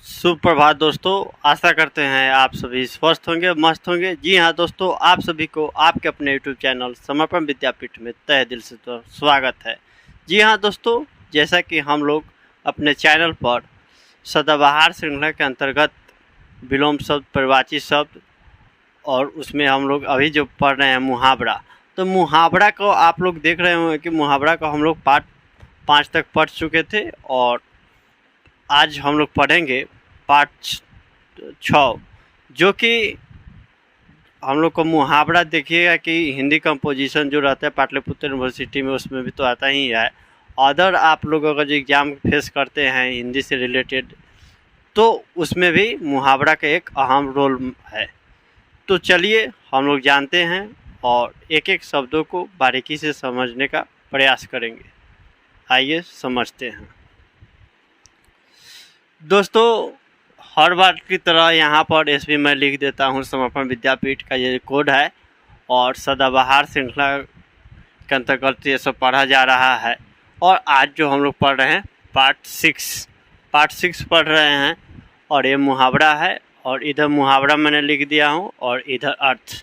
सुप्रभात दोस्तों। आशा करते हैं आप सभी स्वस्थ होंगे, मस्त होंगे। जी हाँ दोस्तों, आप सभी को आपके अपने यूट्यूब चैनल समर्पण विद्यापीठ में तहे दिल से तो स्वागत है। जी हाँ दोस्तों, जैसा कि हम लोग अपने चैनल पर सदाबहार श्रृंखला के अंतर्गत विलोम शब्द, परिवाची शब्द और उसमें हम लोग अभी जो पढ़ रहे हैं मुहावरा, तो मुहावरा को आप लोग देख रहे होंगे कि मुहावरा को हम लोग पार्ट 5 तक पढ़ चुके थे और आज हम लोग पढ़ेंगे पार्ट 6, जो कि हम लोग को मुहावरा देखिएगा कि हिंदी कंपोजिशन जो रहता है पाटलिपुत्र यूनिवर्सिटी में उसमें भी तो आता ही है। अदर आप लोग अगर जो एग्ज़ाम फेस करते हैं हिंदी से रिलेटेड तो उसमें भी मुहावरा का एक अहम रोल है। तो चलिए हम लोग जानते हैं और एक एक शब्दों को बारीकी से समझने का प्रयास करेंगे। आइए समझते हैं दोस्तों। हर बार की तरह यहाँ पर एसबी मैं लिख देता हूँ समर्पण विद्यापीठ का ये कोड है और सदाबहार श्रृंखला के अंतर्गत ये सब पढ़ा जा रहा है। और आज जो हम लोग पढ़ रहे हैं पार्ट 6 पढ़ रहे हैं और ये मुहावरा है और इधर मुहावरा मैंने लिख दिया हूँ और इधर अर्थ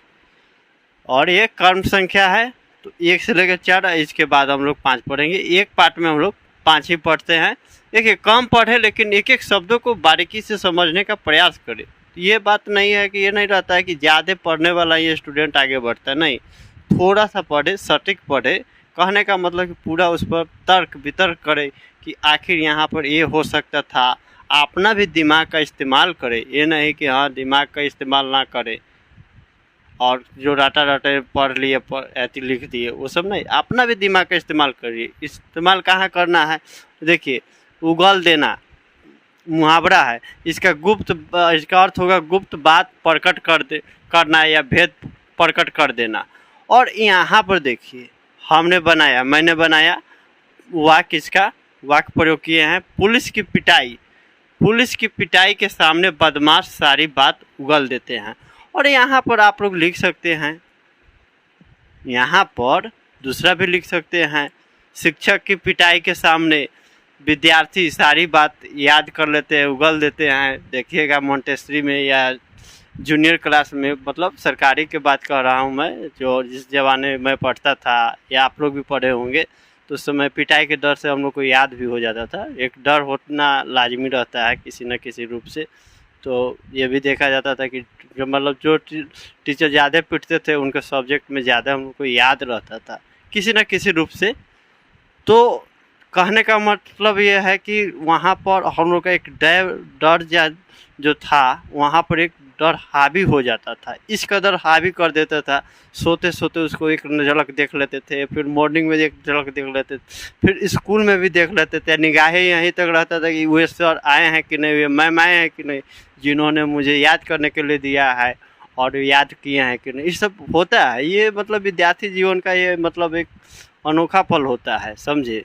और ये कर्म संख्या है। तो 1 से लेकर 4, इसके बाद हम लोग 5 पढ़ेंगे। एक पार्ट में हम लोग 5 ही पढ़ते हैं। देखिए कम पढ़े लेकिन एक एक शब्दों को बारीकी से समझने का प्रयास करें। ये बात नहीं है कि ये नहीं रहता है कि ज़्यादा पढ़ने वाला ये स्टूडेंट आगे बढ़ता है, नहीं, थोड़ा सा पढ़े, सटीक पढ़े। कहने का मतलब कि पूरा उस पर तर्क वितर्क करे कि आखिर यहाँ पर ये हो सकता था। अपना भी दिमाग का इस्तेमाल करे, ये नहीं कि हाँ दिमाग का इस्तेमाल ना करे और जो डाटा पढ़ लिए ऐसे लिख दिए, वो सब नहीं। अपना भी दिमाग का इस्तेमाल करिए। इस्तेमाल कहाँ करना है? देखिए, उगल देना मुहावरा है, इसका अर्थ होगा गुप्त बात प्रकट करना या भेद प्रकट कर देना। और यहाँ पर देखिए हमने बनाया, मैंने बनाया वाक्य, इसका वाक्य प्रयोग किए हैं। पुलिस की पिटाई के सामने बदमाश सारी बात उगल देते हैं। और यहाँ पर आप लोग लिख सकते हैं, यहाँ पर दूसरा भी लिख सकते हैं, शिक्षक की पिटाई के सामने विद्यार्थी सारी बात याद कर लेते हैं, उगल देते हैं। देखिएगा मोंटेसरी में या जूनियर क्लास में, मतलब सरकारी की बात कर रहा हूँ मैं, जो जिस ज़माने में पढ़ता था या आप लोग भी पढ़े होंगे, तो उस समय पिटाई के डर से हम लोग को याद भी हो जाता था। एक डर होना लाजमी रहता है किसी न किसी रूप से। तो ये भी देखा जाता था कि जो मतलब जो टीचर ज़्यादा पिटते थे उनके सब्जेक्ट में ज़्यादा हम लोग को याद रहता था किसी न किसी रूप से। तो कहने का मतलब ये है कि वहाँ पर हम लोग का एक डर जो था, वहाँ पर एक डर हावी हो जाता था। इस कदर हावी कर देता था, सोते सोते उसको एक झलक देख लेते थे, फिर मॉर्निंग में एक झलक देख लेते थे, फिर स्कूल में भी देख लेते थे। निगाहें यहीं तक रहता था कि वे सर आए हैं कि नहीं, वे मैम आए हैं कि नहीं, जिन्होंने मुझे याद करने के लिए दिया है और याद किए हैं कि नहीं। ये सब होता है। ये मतलब विद्यार्थी जीवन का ये मतलब एक अनोखा पल होता है, समझे।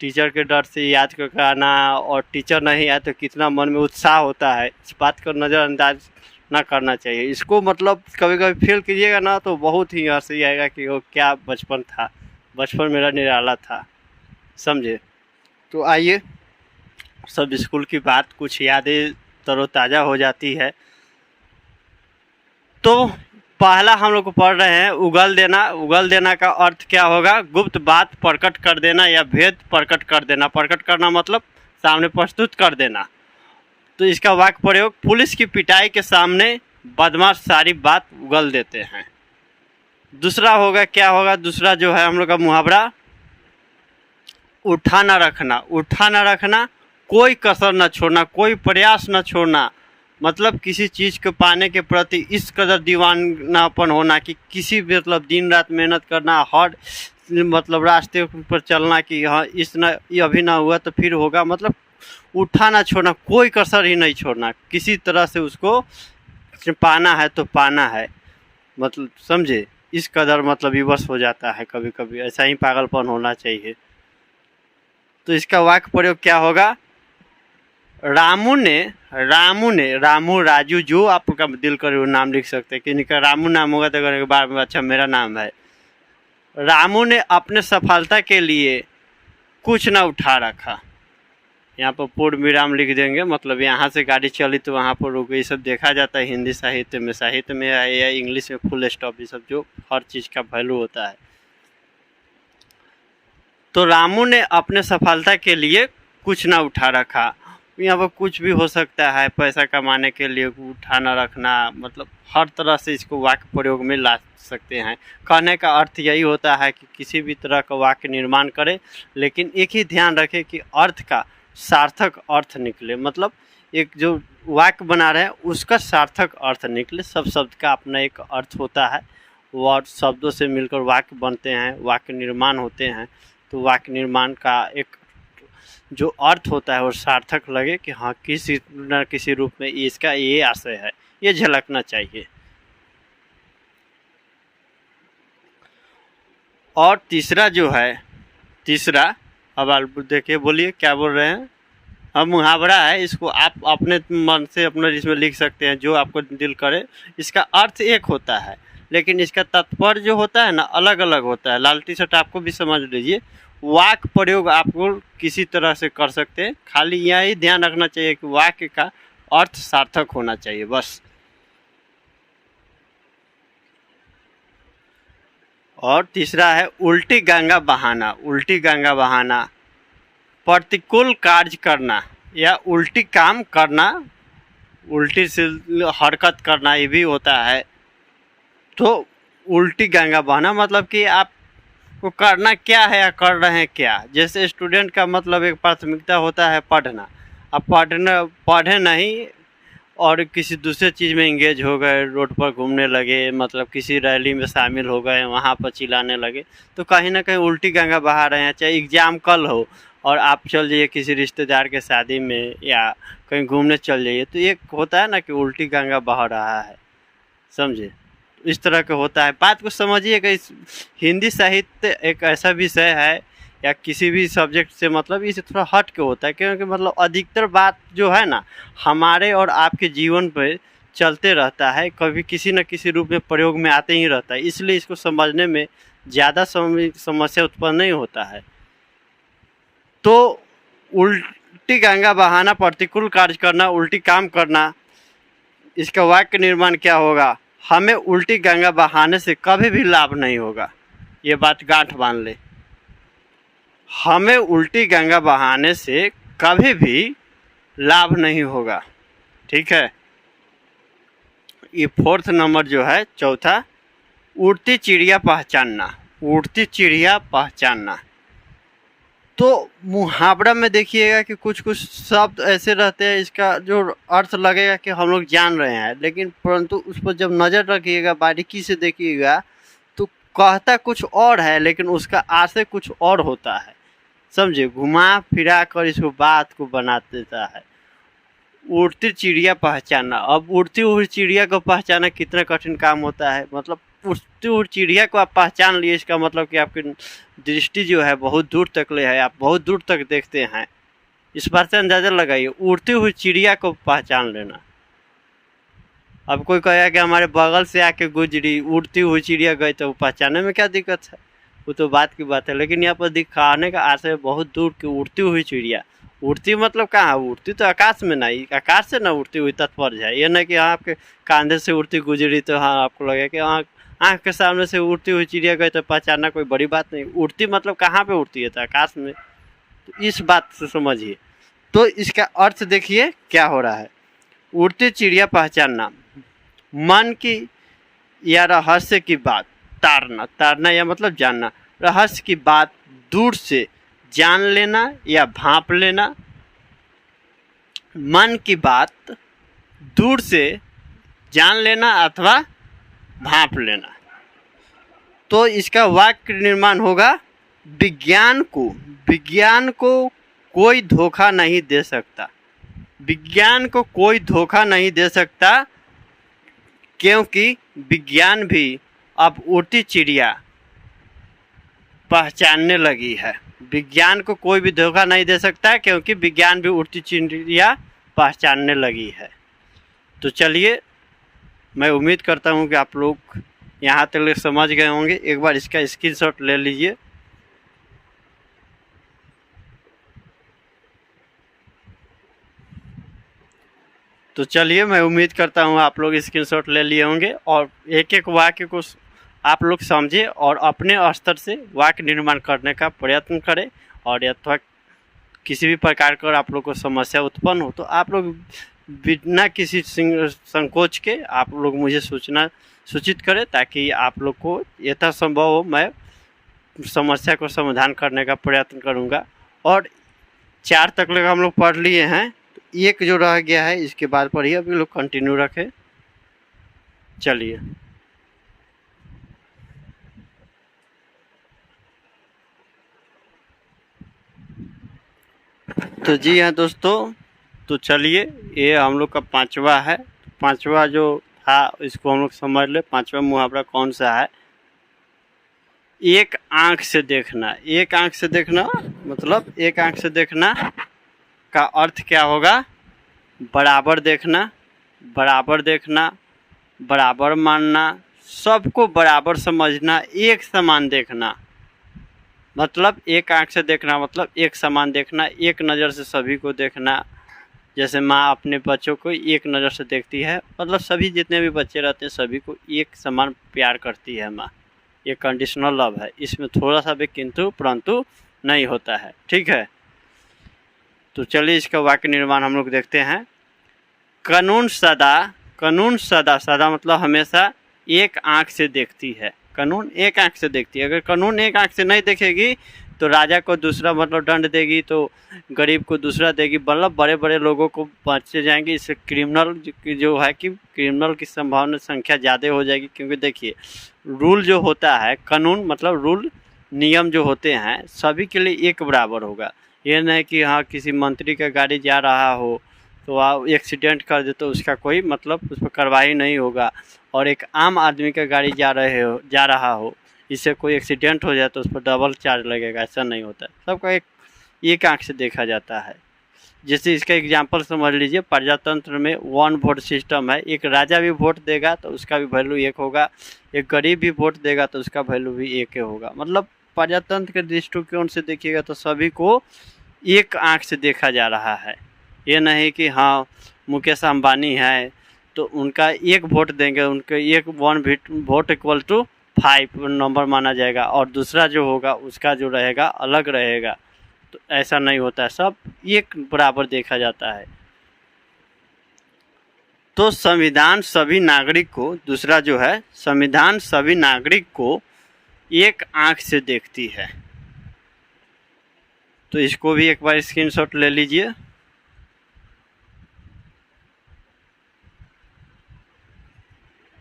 टीचर के डर से याद करके आना और टीचर नहीं आए तो कितना मन में उत्साह होता है, इस बात को नज़रअंदाज ना करना चाहिए। इसको मतलब कभी कभी फील कीजिएगा ना तो बहुत ही हंसी आएगा कि वो क्या बचपन था, बचपन मेरा निराला था, समझे। तो आइए, सब स्कूल की बात, कुछ यादें तरोताज़ा हो जाती है। तो पहला हम लोग को पढ़ रहे हैं उगल देना। उगल देना का अर्थ क्या होगा? गुप्त बात प्रकट कर देना या भेद प्रकट कर देना। प्रकट करना मतलब सामने प्रस्तुत कर देना। तो इसका वाक्य प्रयोग, पुलिस की पिटाई के सामने बदमाश सारी बात उगल देते हैं। दूसरा होगा, क्या होगा दूसरा जो है हम लोग का मुहावरा? उठा ना रखना। उठा ना रखना, कोई कसर न छोड़ना, कोई प्रयास न छोड़ना। मतलब किसी चीज़ को पाने के प्रति इस कदर दीवानापन होना कि किसी भी मतलब दिन रात मेहनत करना, हर मतलब रास्ते पर चलना कि हाँ ये अभी ना हुआ तो फिर होगा। मतलब उठा ना छोड़ना, कोई कसर ही नहीं छोड़ना, किसी तरह से उसको पाना है तो पाना है, मतलब समझे। इस कदर मतलब विवश हो जाता है कभी कभी, ऐसा ही पागलपन होना चाहिए। तो इसका वाक्य प्रयोग क्या होगा? रामू राजू, जो आपका दिल करे वो नाम लिख सकते हैं कि इनका रामू नाम होगा तो करने के बाद में अच्छा मेरा नाम है। रामू ने अपने सफलता के लिए कुछ न उठा रखा। यहाँ पर पूर्ण विराम लिख देंगे, मतलब यहाँ से गाड़ी चली तो वहाँ पर रुक गई। सब देखा जाता है हिंदी साहित्य में या इंग्लिश में फुल स्टॉप, ये सब जो हर चीज़ का वैल्यू होता है। तो रामू ने अपने सफलता के लिए कुछ ना उठा रखा। यहाँ पर कुछ भी हो सकता है, पैसा कमाने के लिए उठाना रखना, मतलब हर तरह से इसको वाक्य प्रयोग में ला सकते हैं। कहने का अर्थ यही होता है कि किसी भी तरह का वाक्य निर्माण करें, लेकिन एक ही ध्यान रखें कि अर्थ का सार्थक अर्थ निकले। मतलब एक जो वाक्य बना रहे हैं उसका सार्थक अर्थ निकले। सब शब्द का अपना एक अर्थ होता है, वो शब्दों से मिलकर वाक्य बनते हैं, वाक्य निर्माण होते हैं। तो वाक्य निर्माण का एक जो अर्थ होता है वो सार्थक लगे कि हाँ किसी न किसी रूप में इसका ये आशय है, ये झलकना चाहिए। और तीसरा जो है, अब आप देखिए, बोलिए क्या बोल रहे हैं। अब मुहावरा है, इसको आप अपने मन से अपना इसमें लिख सकते हैं जो आपको दिल करे। इसका अर्थ एक होता है लेकिन इसका तात्पर्य जो होता है ना अलग अलग होता है। लाल टी शर्ट आपको भी समझ लीजिए, वाक्य प्रयोग आपको किसी तरह से कर सकते हैं, खाली यही ध्यान रखना चाहिए कि वाक्य का अर्थ सार्थक होना चाहिए बस। और तीसरा है उल्टी गंगा बहाना। उल्टी गंगा बहाना प्रतिकूल कार्य करना या उल्टी काम करना, उल्टी से हरकत करना, ये भी होता है। तो उल्टी गंगा बहाना मतलब कि आप को करना क्या है या कर रहे हैं क्या। जैसे स्टूडेंट का मतलब एक प्राथमिकता होता है पढ़ना, अब पढ़े नहीं और किसी दूसरे चीज़ में इंगेज हो गए, रोड पर घूमने लगे, मतलब किसी रैली में शामिल हो गए, वहाँ पर चिल्लाने लगे, तो कहीं ना कहीं उल्टी गंगा बहा रहे हैं। चाहे एग्ज़ाम कल हो और आप चल जाइए किसी रिश्तेदार के शादी में या कहीं घूमने चल जाइए, तो एक होता है ना कि उल्टी गंगा बहा रहा है, समझे। इस तरह का होता है। बात को समझिएगा, इस हिंदी साहित्य एक ऐसा विषय है या किसी भी सब्जेक्ट से मतलब इसे थोड़ा हट के होता है, क्योंकि मतलब अधिकतर बात जो है ना हमारे और आपके जीवन पे चलते रहता है, कभी किसी न किसी रूप में प्रयोग में आते ही रहता है। इसलिए इसको समझने में ज़्यादा समस्या उत्पन्न नहीं होता है। तो उल्टी गंगा बहाना, प्रतिकूल कार्य करना, उल्टी काम करना, इसका वाक्य निर्माण क्या होगा। हमें उल्टी गंगा बहाने से कभी भी लाभ नहीं होगा, ये बात गांठ बांध ले। हमें उल्टी गंगा बहाने से कभी भी लाभ नहीं होगा, ठीक है। ये 4th नंबर जो है, चौथा, उड़ती चिड़िया पहचानना। उड़ती चिड़िया पहचानना, तो मुहावरा में देखिएगा कि कुछ कुछ शब्द ऐसे रहते हैं इसका जो अर्थ लगेगा कि हम लोग जान रहे हैं, लेकिन परंतु उस पर जब नज़र रखिएगा, बारीकी से देखिएगा, तो कहता कुछ और है लेकिन उसका आशय कुछ और होता है, समझे। घुमा फिरा कर इसको बात को बना देता है। उड़ती चिड़िया पहचानना, अब उड़ती हुई चिड़िया को पहचानना कितना कठिन काम होता है। मतलब उड़ती हुई चिड़िया को आप पहचान लिए, इसका मतलब कि आपकी दृष्टि जो है बहुत दूर तक ले है, आप बहुत दूर तक देखते हैं। इस बात से अंदाज़ा लगाइए, उड़ती हुई चिड़िया को पहचान लेना। अब कोई कहेगा कि हमारे बगल से आके गुजरी, उड़ती हुई चिड़िया गई, तो पहचानने में क्या दिक्कत है, वो तो बात की बात है। लेकिन यहाँ पर दिखाने का आशय बहुत दूर की उड़ती हुई चिड़िया। उड़ती मतलब कहाँ, उड़ती तो आकाश में नहीं, आकाश से ना उड़ती हुई तात्पर्य है। ये नहीं कि हाँ आपके कंधे से उड़ती गुजरी तो हाँ आपको लगे कि हाँ आँख के सामने से उड़ती हुई चिड़िया गई तो पहचानना कोई बड़ी बात नहीं। उड़ती मतलब कहाँ पे उड़ती है, तो आकाश में। तो इस बात से समझिए। तो इसका अर्थ देखिए क्या हो रहा है। उड़ती चिड़िया पहचानना, मन की या रहस्य की बात तारना, तारना या मतलब जानना, रहस्य की बात दूर से जान लेना या भांप लेना। मन की बात दूर से जान लेना अथवा भांप लेना। तो इसका वाक्य निर्माण होगा, विज्ञान को कोई धोखा नहीं दे सकता। विज्ञान को कोई धोखा नहीं दे सकता, क्योंकि विज्ञान भी अब उड़ती चिड़िया पहचानने लगी है। विज्ञान को कोई भी धोखा नहीं दे सकता क्योंकि विज्ञान भी उड़ती चिड़िया पहचानने लगी है। तो चलिए, मैं उम्मीद करता हूँ कि आप लोग यहाँ तक समझ गए होंगे। एक बार इसका स्क्रीनशॉट ले लीजिए। तो चलिए, मैं उम्मीद करता हूँ आप लोग स्क्रीनशॉट ले लिए होंगे और एक एक वाक्य को आप लोग समझे और अपने स्तर से वाक्य निर्माण करने का प्रयत्न करें। और अथवा किसी भी प्रकार का आप लोग को समस्या उत्पन्न हो तो आप लोग बिना किसी संकोच के आप लोग मुझे सूचित करें, ताकि आप लोग को यथासंभव हो मैं समस्या को समाधान करने का प्रयत्न करूंगा। और 4 तक लगा हम लोग पढ़ लिए हैं, तो एक जो रह गया है इसके बाद पढ़िए, अभी लोग कंटिन्यू रखें। चलिए, तो जी हाँ दोस्तों, तो चलिए ये हम लोग का 5वां है। 5वां जो था इसको हम लोग समझ ले। 5वां मुहावरा कौन सा है? एक आंख से देखना। एक आंख से देखना मतलब एक आंख से देखना का अर्थ क्या होगा? बराबर देखना, बराबर देखना, बराबर मानना, सबको बराबर समझना, एक समान देखना। मतलब एक आंख से देखना मतलब एक समान देखना, एक नज़र से सभी को देखना। जैसे माँ अपने बच्चों को एक नज़र से देखती है, मतलब सभी जितने भी बच्चे रहते हैं सभी को एक समान प्यार करती है माँ। ये कंडीशनल लव है, इसमें थोड़ा सा भी किंतु परंतु नहीं होता है। ठीक है, तो चलिए इसका वाक्य निर्माण हम लोग देखते हैं। कानून सदा सदा मतलब हमेशा एक आंख से देखती है। कानून एक आंख से देखती है। अगर कानून एक आंख से नहीं देखेगी तो राजा को दूसरा मतलब दंड देगी, तो गरीब को दूसरा देगी, मतलब बड़े बड़े लोगों को बचे जाएंगे। इससे क्रिमिनल जो है कि क्रिमिनल की संभावना संख्या ज़्यादा हो जाएगी। क्योंकि देखिए रूल जो होता है, कानून मतलब रूल नियम जो होते हैं सभी के लिए एक बराबर होगा। ये नहीं कि हाँ किसी मंत्री का गाड़ी जा रहा हो तो आप एक्सीडेंट कर दे तो उसका कोई मतलब उस पर कार्रवाई नहीं होगा, और एक आम आदमी का गाड़ी जा रहा हो इससे कोई एक्सीडेंट हो जाए तो उस पर डबल चार्ज लगेगा। ऐसा नहीं होता है, सबका एक आंख से देखा जाता है। जैसे इसका एग्जांपल समझ लीजिए, प्रजातंत्र में 1 वोट सिस्टम है। एक राजा भी वोट देगा तो उसका भी वैल्यू एक होगा, एक गरीब भी वोट देगा तो उसका वैल्यू भी एक होगा। मतलब प्रजातंत्र के दृष्टिकोण से देखिएगा तो सभी को एक आंख से देखा जा रहा है। ये नहीं कि हाँ मुकेश अंबानी है तो उनका एक वोट देंगे, उनके 1 वोट इक्वल टू 5 नंबर माना जाएगा, और दूसरा जो होगा उसका जो रहेगा अलग रहेगा। तो ऐसा नहीं होता है, सब एक बराबर देखा जाता है। तो संविधान सभी नागरिक को, दूसरा जो है संविधान सभी नागरिक को एक आंख से देखती है। तो इसको भी एक बार स्क्रीनशॉट ले लीजिए।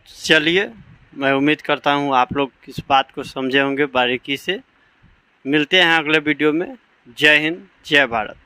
चलिए, मैं उम्मीद करता हूँ आप लोग इस बात को समझे होंगे बारीकी से। मिलते हैं अगले वीडियो में। जय हिंद, जय भारत।